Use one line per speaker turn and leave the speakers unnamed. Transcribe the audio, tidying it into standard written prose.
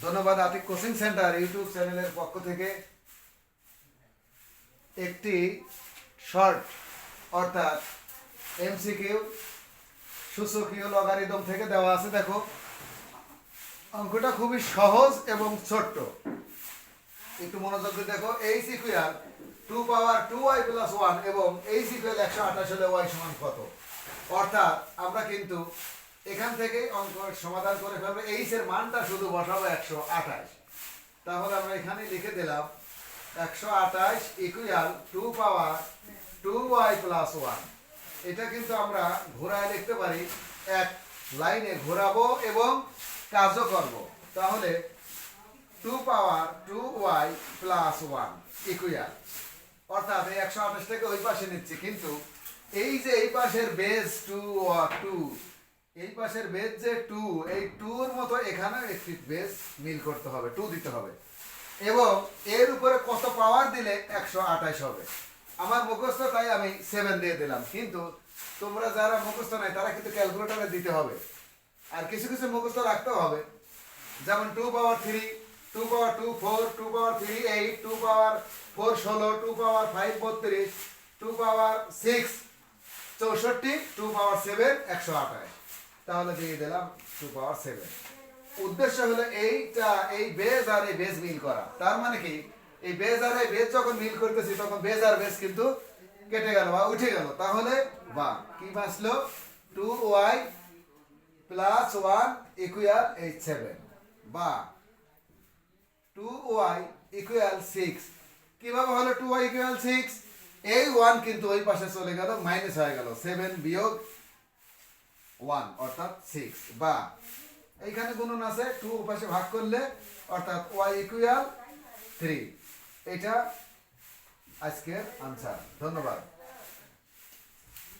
ধন্যবাদ Atik coaching centre YouTube চ্যানেলের পক্ষ থেকে একটি শর্ট অর্থাৎ এমসিকিউ সূচকীয় লগারিদম থেকে দেওয়া আছে। দেখো অঙ্কটা খুবই সহজ এবং ছোট্ট, একটু মনোযোগ দিয়ে দেখো। এইচ ইকুয়াল 2 পাওয়ার 2y প্লাস 1 এবং এইচ ইকুয়াল 128 হলে y সমান কত। অর্থাৎ আমরা কিন্তু এখান থেকে অঙ্ক সমাধান করে ফেলবো। এইচ এর মানটা শুধু বসাবো 128। তাহলে আমরা এখানে লিখে দিলাম 128 ইকুয়াল 2 পাওয়ার 2y প্লাস 1। এটা কিন্তু আমরা ঘোরায় লিখতে পারি, এক লাইনে ঘোরাবো এবং কাজও করব। তাহলে 2 পাওয়ার 2y প্লাস 1 ইকুয়াল, অর্থাৎ এই 128 থেকে ওই পাশে নিচ্ছি, কিন্তু এই যে এই পাশের বেজ 2, এই পাশের বেজ যে 2, এই 2 এর মতো এখানেও একটি বেজ মিল করতে হবে, 2 দিতে হবে এবং এর উপরে কত পাওয়ার দিলে 128 হবে। আমার মুখস্থ, তাই আমি 7 দিয়ে দিলাম, কিন্তু তোমরা যারা মুখস্থ নাই তারা কিন্তু ক্যালকুলেটরে দিতে হবে। আর কিছু কিছু মুখস্থ রাখতে হবে, যেমন 2 পাওয়ার 3, 2 পাওয়ার 2 4, 2 পাওয়ার 3 8, 2 পাওয়ার 4 16, 2 পাওয়ার 5 32, 2 পাওয়ার 6 64, 2 পাওয়ার 7 128। তাহলে দিয়ে দিলাম 2 পাওয়ার 7। উদ্দেশ্য হলো এইটা, এই বেজ আর এই বেজ মিল করা। তার মানে কি, এই বেজ আর এই বেজ যখন মিল করতেছি তখন বেজ আর বেজ কিন্তু কেটে গেল বা উঠে গেল। তাহলে বা কি বাঁচলো, 2y প্লাস 1 ইকুয়াল 7 বা 2y ইকুয়াল 6। কিভাবে হলো 2y ইকুয়াল 6? এই 1 কিন্তু ওই পাশে চলে গেল, মাইনাস হয়ে গেল, 7 বিয়োগ 1 অর্থাৎ 6। বা এইখানে গুণন আছে, 2 পাশে ভাগ করলে অর্থাৎ y ইকুয়াল 3। এটা আজকের আনসার। ধন্যবাদ।